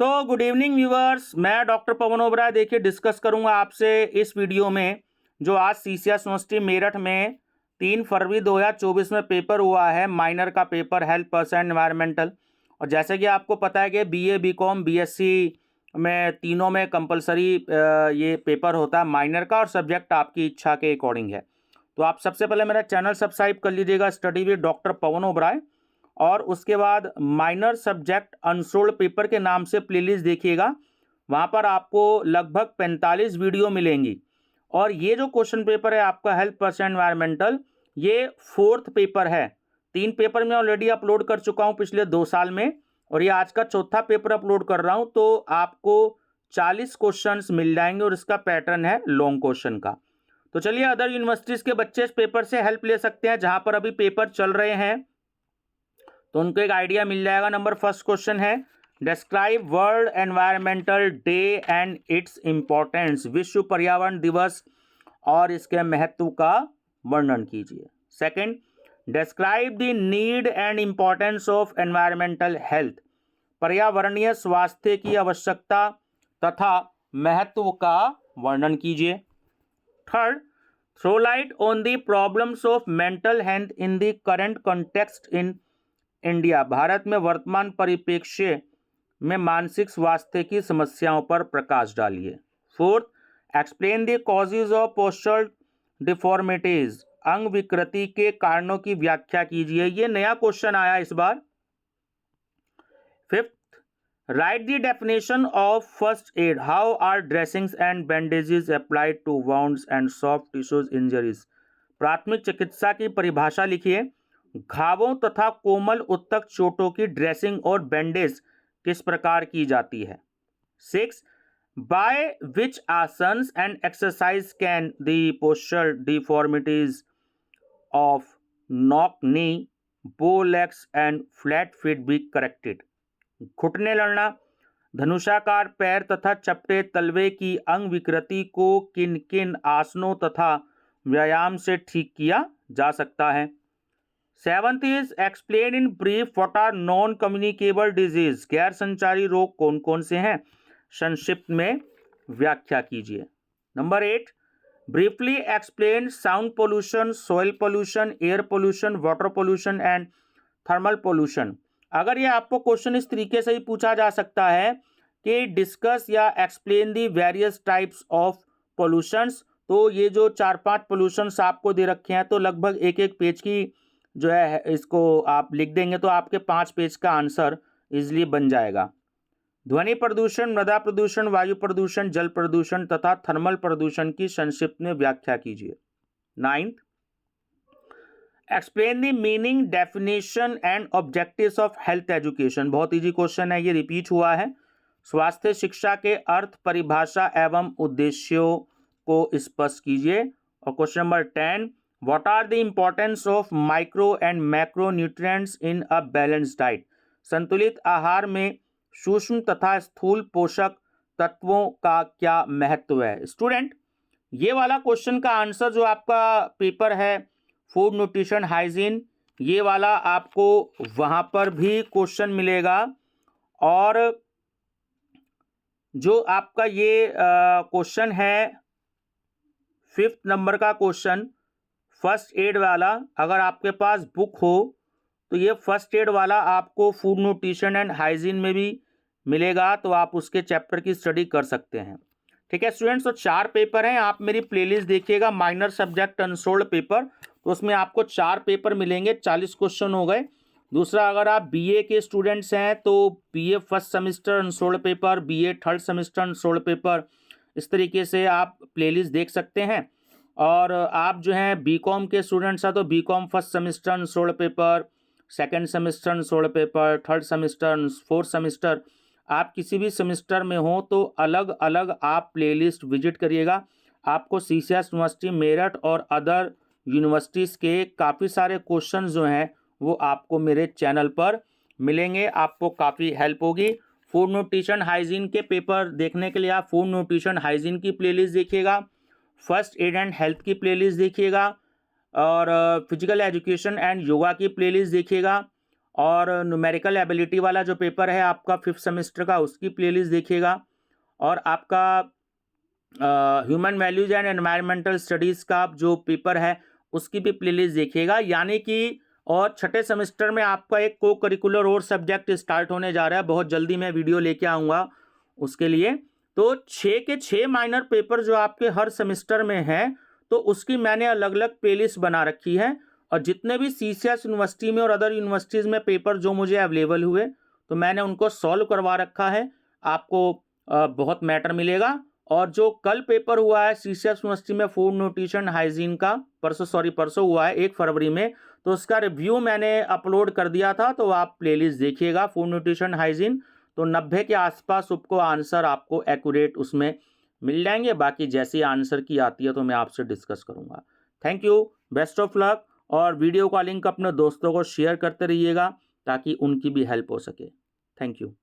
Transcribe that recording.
तो good evening viewers, मैं doctor पवन ओबराय देखिए डिस्कस करूंगा आपसे इस वीडियो में जो आज सीसीएस यूनिवर्सिटी मेरठ में 3 फरवरी 2024 में पेपर हुआ है, माइनर का पेपर हेल्थ पर्सन एनवायरमेंटल। और जैसे कि आपको पता है कि बीए बीकॉम बीएससी में तीनों में कंपलसरी ये पेपर होता है माइनर का, और सब्जेक्ट आपकी इच्छा के अकॉर्डिंग है। तो आप सबसे पहले मेरा चैनल सब्सक्राइब कर लीजिएगा, स्टडी विद डॉक्टर पवन ओबराय, और उसके बाद माइनर सब्जेक्ट अनसोल्ड पेपर के नाम से प्लेलिस्ट देखिएगा। वहाँ पर आपको लगभग 45 वीडियो मिलेंगी। और ये जो क्वेश्चन पेपर है आपका हेल्थ पर्सन एनवायरमेंटल, ये 4th पेपर है। 3 पेपर मैं ऑलरेडी अपलोड कर चुका हूँ पिछले 2 साल में, और ये आज का 4था पेपर अपलोड कर रहा हूँ। तो आपको 40 क्वेश्चंस मिल जाएंगे और इसका पैटर्न है लॉन्ग क्वेश्चन का। तो चलिए, अदर यूनिवर्सिटीज़ के बच्चे इस पेपर से हेल्प ले सकते हैं जहाँ पर अभी पेपर चल रहे हैं, तो उनको एक आइडिया मिल जाएगा। नंबर फर्स्ट क्वेश्चन है, describe world environmental day and its importance. विश्व पर्यावरण दिवस और इसके महत्व का वर्णन कीजिए। Second, describe the need and importance of environmental health. पर्यावरणीय स्वास्थ्य की आवश्यकता तथा महत्व का वर्णन कीजिए। Third, throw light on the problems of mental health in the current context in India. भारत में वर्तमान परिप्रेक्ष्य में मानसिक स्वास्थ्य की समस्याओं पर प्रकाश डालिए। Fourth, explain the causes of postural deformities. अंग विकृति के कारणों की व्याख्या कीजिए। ये नया क्वेश्चन आया इस बार। Fifth, write the definition of first aid. How are dressings and bandages applied to wounds and soft tissues injuries. प्राथमिक चिकित्सा की परिभाषा लिखिए। घावों तथा कोमल उत्तक चोटों की ड्रेसिंग और बैंडेज किस प्रकार की जाती है। 6, by which asanas and exercise can the postural deformities of knock knee, बो legs and flat feet be corrected. घुटने लड़ना, धनुषाकार पैर तथा चपटे तलवे की अंग विकृति को किन किन आसनों तथा व्यायाम से ठीक किया जा सकता है। 7th is explain in brief what are non communicable disease. गैर संचारी रोग कौन कौन से हैं, संक्षिप्त में व्याख्या कीजिए। Number 8, briefly explain sound pollution, soil pollution, air pollution, water pollution and thermal pollution. अगर ये आपको क्वेश्चन इस तरीके से ही पूछा जा सकता है कि डिस्कस या explain the various types of pollutions, तो ये जो 4-5 पोल्यूशंस आपको दे रखे हैं, तो लगभग एक एक पेज की जो है इसको आप लिख देंगे तो आपके 5 पेज का आंसर इजीली बन जाएगा। ध्वनि प्रदूषण, मृदा प्रदूषण, वायु प्रदूषण, जल प्रदूषण तथा थर्मल प्रदूषण की संक्षिप्त में व्याख्या कीजिए। 9th, explain the meaning, definition and objectives of health education. बहुत इजी क्वेश्चन है, ये रिपीट हुआ है। स्वास्थ्य शिक्षा के अर्थ, परिभाषा एवं उद्देश्यों को स्पष्ट कीजिए। और question number 10, what are the importance of micro and macro nutrients in a balanced diet. संतुलित आहार में सूक्ष्म तथा स्थूल पोषक तत्वों का क्या महत्व है। स्टूडेंट, ये वाला क्वेश्चन का आंसर जो आपका पेपर है फूड न्यूट्रिशन हाइजीन, ये वाला आपको वहाँ पर भी क्वेश्चन मिलेगा। और जो आपका ये क्वेश्चन है 5th नंबर का क्वेश्चन, फर्स्ट एड वाला, अगर आपके पास बुक हो तो ये फर्स्ट एड वाला आपको फूड न्यूट्रिशन एंड हाइजीन में भी मिलेगा, तो आप उसके चैप्टर की स्टडी कर सकते हैं। ठीक है स्टूडेंट्स, तो 4 पेपर हैं। आप मेरी प्लेलिस्ट देखिएगा, माइनर सब्जेक्ट अनसोल्ड पेपर, तो उसमें आपको 4 पेपर मिलेंगे, 40 क्वेश्चन हो गए। दूसरा, अगर आप बीए के स्टूडेंट्स हैं तो BA first semester unsolved paper, BA third semester unsolved paper, इस तरीके से आप प्लेलिस्ट देख सकते हैं। और आप जो हैं बीकॉम के स्टूडेंट्स हैं तो BCom first semester unsolved paper, second semester unsolved paper, third semester, fourth semester, आप किसी भी सेमेस्टर में हो तो अलग अलग आप प्लेलिस्ट विजिट करिएगा। आपको सीसीएस यूनिवर्सिटी मेरठ और अदर यूनिवर्सिटीज़ के काफ़ी सारे क्वेश्चन जो हैं वो आपको मेरे चैनल पर मिलेंगे, आपको काफ़ी हेल्प होगी। फूड न्यूट्रिशन हाइजीन के पेपर देखने के लिए आप फूड न्यूट्रिशन हाइजीन की प्लेलिस्ट देखिएगा, फर्स्ट एड एंड हेल्थ की प्लेलिस्ट देखिएगा, और फिजिकल एजुकेशन एंड योगा की प्लेलिस्ट देखिएगा, और न्यूमेरिकल एबिलिटी वाला जो पेपर है आपका 5th सेमेस्टर का, उसकी प्लेलिस्ट देखिएगा। और आपका human values and environmental studies का जो पेपर है उसकी भी प्लेलिस्ट देखिएगा। यानी कि और 6ठे सेमेस्टर में आपका एक को करिकुलर और सब्जेक्ट स्टार्ट होने जा रहा है, बहुत जल्दी मैं वीडियो लेके आऊँगा उसके लिए। तो 6 के 6 माइनर पेपर जो आपके हर सेमेस्टर में हैं, तो उसकी मैंने अलग अलग प्लेलिस्ट बना रखी है। और जितने भी CCS यूनिवर्सिटी में और अदर यूनिवर्सिटीज़ में पेपर जो मुझे अवेलेबल हुए, तो मैंने उनको सॉल्व करवा रखा है। आपको बहुत मैटर मिलेगा। और जो कल पेपर हुआ है CCS यूनिवर्सिटी में फूड न्यूट्रिशन हाइजीन का, परसों हुआ है 1 फरवरी में, तो उसका रिव्यू मैंने अपलोड कर दिया था, तो आप प्लेलिस्ट देखिएगा फूड न्यूट्रिशन हाइजीन। तो 90 के आसपास सबको आंसर आपको एक्यूरेट उसमें मिल जाएंगे। बाकी जैसी आंसर की आती है तो मैं आपसे डिस्कस करूंगा। Thank you, best of luck. और वीडियो का लिंक अपने दोस्तों को शेयर करते रहिएगा ताकि उनकी भी हेल्प हो सके। Thank you.